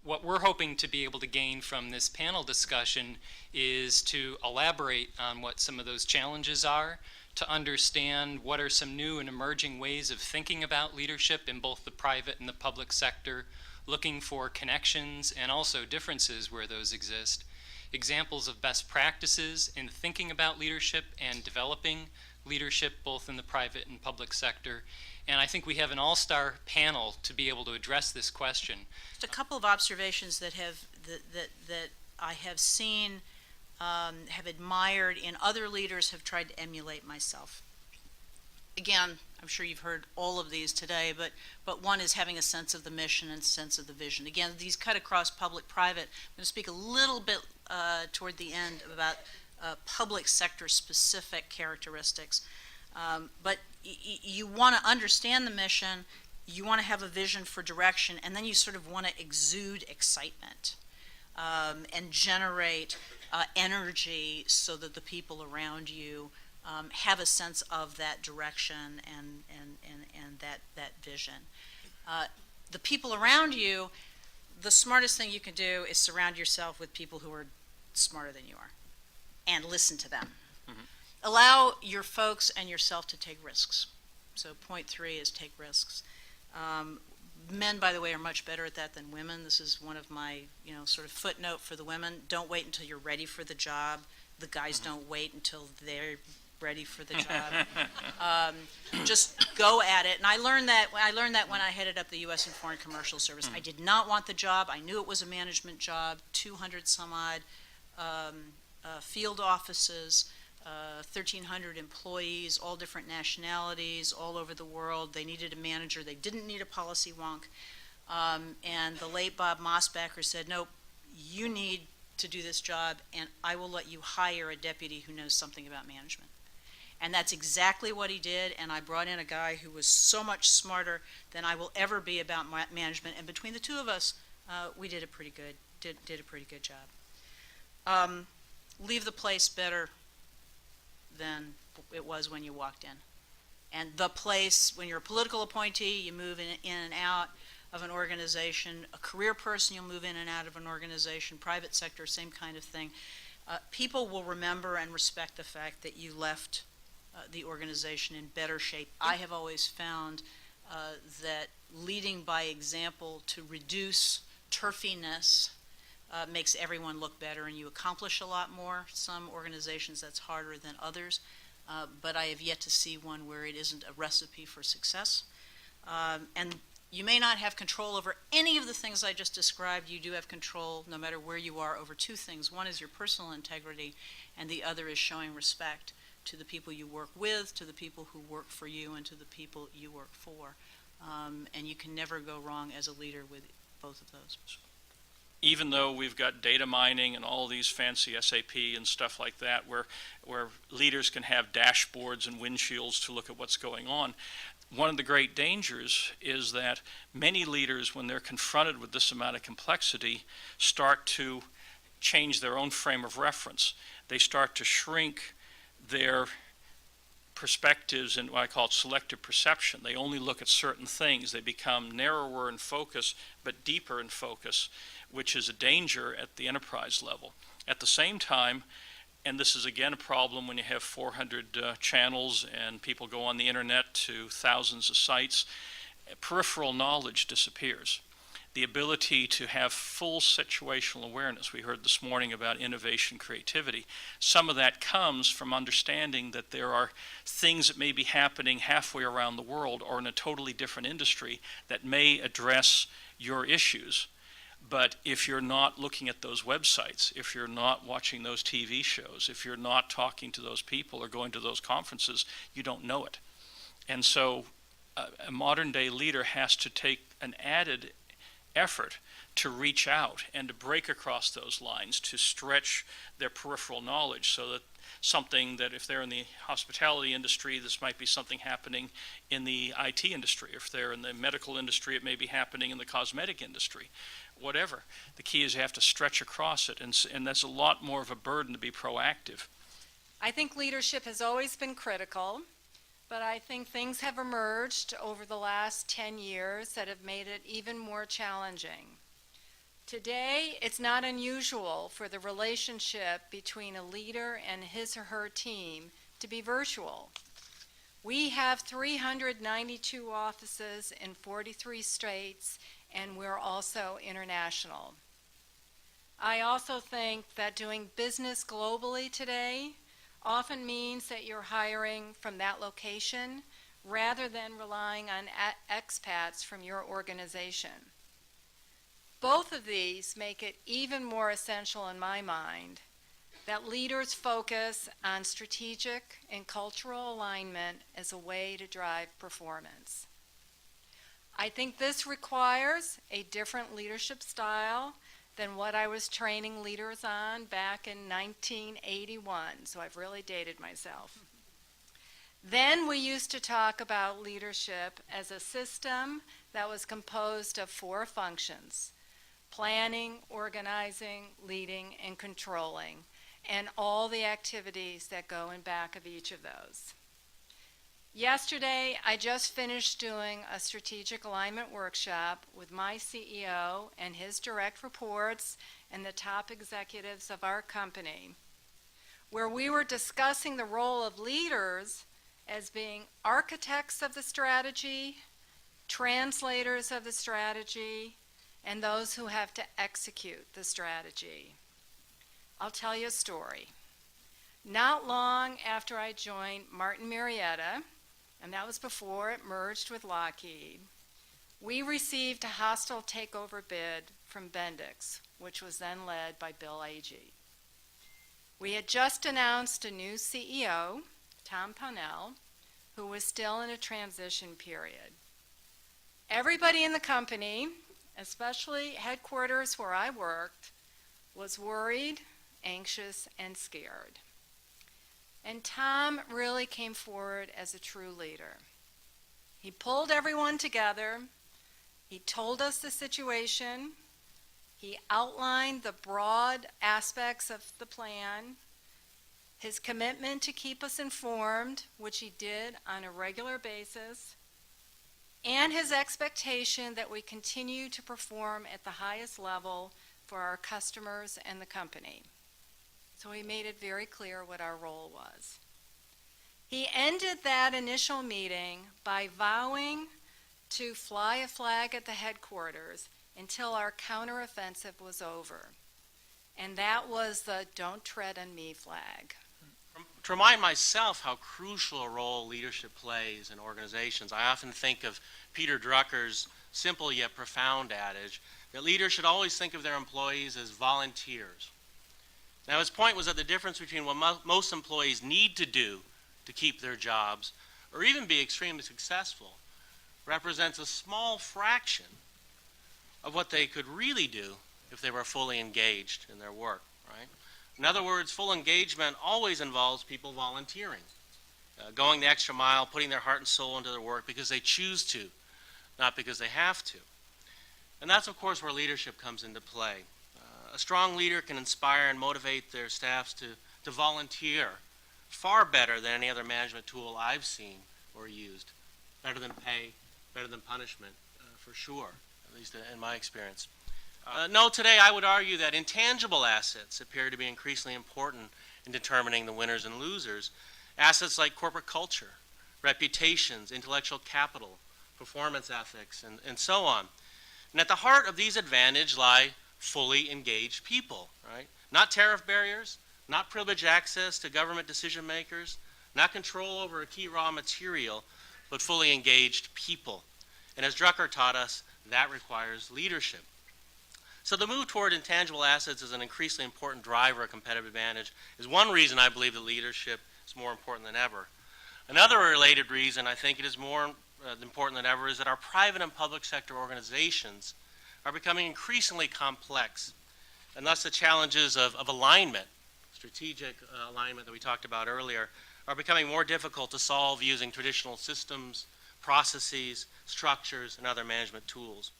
what we're hoping to be able to gain from this panel discussion is to elaborate on what some of those challenges are, to understand what are some new and emerging ways of thinking about leadership in both the private and the public sector, looking for connections and also differences where those exist, examples of best practices in thinking about leadership and developing leadership both in the private and public sector. And I think we have an all-star panel to be able to address this question. Just a couple of observations that I have seen, have admired in other leaders, have tried to emulate myself. Again, I'm sure you've heard all of these today, but one is having a sense of the mission and sense of the vision. Again, these cut across public-private. I'm going to speak a little bit toward the end about public sector specific characteristics. But you want to understand the mission, you want to have a vision for direction, and then you sort of want to exude excitement and generate energy so that the people around you have a sense of that direction and that vision. The people around you, the smartest thing you can do is surround yourself with people who are smarter than you are and listen to them. Allow your folks and yourself to take risks. So point 3 is take risks. Men, by the way, are much better at that than women. This is one of my, sort of footnote for the women. Don't wait until you're ready for the job. The guys don't wait until they're ready for the job. Just go at it. And I learned that when I headed up the U.S. and Foreign Commercial Service. I did not want the job. I knew it was a management job. 200 some odd field offices. 1,300 employees, all different nationalities, all over the world. They needed a manager. They didn't need a policy wonk. And the late Bob Mosbacher said, nope, you need to do this job, and I will let you hire a deputy who knows something about management. And that's exactly what he did, and I brought in a guy who was so much smarter than I will ever be about management, and between the two of us, we did a pretty good job. Leave the place better than it was when you walked in. And the place, when you're a political appointee, you move in and out of an organization. A career person, you'll move in and out of an organization. Private sector, same kind of thing. People will remember and respect the fact that you left the organization in better shape. I have always found that leading by example to reduce turfiness makes everyone look better, and you accomplish a lot more. Some organizations that's harder than others, but I have yet to see one where it isn't a recipe for success. And you may not have control over any of the things I just described. You do have control, no matter where you are, over two things. One is your personal integrity, and the other is showing respect to the people you work with, to the people who work for you, and to the people you work for. And you can never go wrong as a leader with both of those. Even though we've got data mining and all these fancy SAP and stuff like that, where leaders can have dashboards and windshields to look at what's going on, one of the great dangers is that many leaders, when they're confronted with this amount of complexity, start to change their own frame of reference. They start to shrink their perspectives and what I call selective perception. They only look at certain things. They become narrower in focus, but deeper in focus, which is a danger at the enterprise level. At the same time, and this is again a problem when you have 400 channels and people go on the internet to thousands of sites, peripheral knowledge disappears. The ability to have full situational awareness. We heard this morning about innovation, creativity. Some of that comes from understanding that there are things that may be happening halfway around the world or in a totally different industry that may address your issues. But if you're not looking at those websites, if you're not watching those TV shows, if you're not talking to those people or going to those conferences, you don't know it. And so a modern day leader has to take an added effort to reach out and to break across those lines, to stretch their peripheral knowledge so that something that if they're in the hospitality industry, this might be something happening in the IT industry. If they're in the medical industry, it may be happening in the cosmetic industry, whatever. The key is you have to stretch across it, and that's a lot more of a burden to be proactive. I think leadership has always been critical, but I think things have emerged over the last 10 years that have made it even more challenging Today, it's not unusual for the relationship between a leader and his or her team to be virtual. We have 392 offices in 43 states, and we're also international. I also think that doing business globally today often means that you're hiring from that location rather than relying on expats from your organization. Both of these make it even more essential in my mind that leaders focus on strategic and cultural alignment as a way to drive performance. I think this requires a different leadership style than what I was training leaders on back in 1981, so I've really dated myself. Then we used to talk about leadership as a system that was composed of 4 functions: planning, organizing, leading, and controlling, and all the activities that go in back of each of those. Yesterday, I just finished doing a strategic alignment workshop with my CEO and his direct reports and the top executives of our company, where we were discussing the role of leaders as being architects of the strategy, translators of the strategy, and those who have to execute the strategy. I'll tell you a story. Not long after I joined Martin Marietta, and that was before it merged with Lockheed, we received a hostile takeover bid from Bendix, which was then led by Bill Agee. We had just announced a new CEO, Tom Pownell, who was still in a transition period. Everybody in the company, especially headquarters where I worked, was worried, anxious, and scared. And Tom really came forward as a true leader. He pulled everyone together. He told us the situation. He outlined the broad aspects of the plan, his commitment to keep us informed, which he did on a regular basis, and his expectation that we continue to perform at the highest level for our customers and the company. So he made it very clear what our role was. He ended that initial meeting by vowing to fly a flag at the headquarters until our counteroffensive was over. And that was the "Don't Tread on Me" flag. To remind myself how crucial a role leadership plays in organizations, I often think of Peter Drucker's simple yet profound adage that leaders should always think of their employees as volunteers. Now, his point was that the difference between what most employees need to do to keep their jobs or even be extremely successful represents a small fraction of what they could really do if they were fully engaged in their work, right? In other words, full engagement always involves people volunteering, going the extra mile, putting their heart and soul into their work because they choose to, not because they have to. And that's, of course, where leadership comes into play. A strong leader can inspire and motivate their staffs to volunteer far better than any other management tool I've seen or used. Better than pay, better than punishment, for sure, at least in my experience. No, today I would argue that intangible assets appear to be increasingly important in determining the winners and losers. Assets like corporate culture, reputations, intellectual capital, performance ethics, and so on. And at the heart of these advantages lie fully engaged people, right? Not tariff barriers, not privileged access to government decision makers, not control over a key raw material, but fully engaged people. And as Drucker taught us, that requires leadership. So the move toward intangible assets as an increasingly important driver of competitive advantage is one reason I believe that leadership is more important than ever. Another related reason I think it is more important than ever is that our private and public sector organizations are becoming increasingly complex, and thus the challenges of alignment, strategic alignment that we talked about earlier, are becoming more difficult to solve using traditional systems, processes, structures, and other management tools.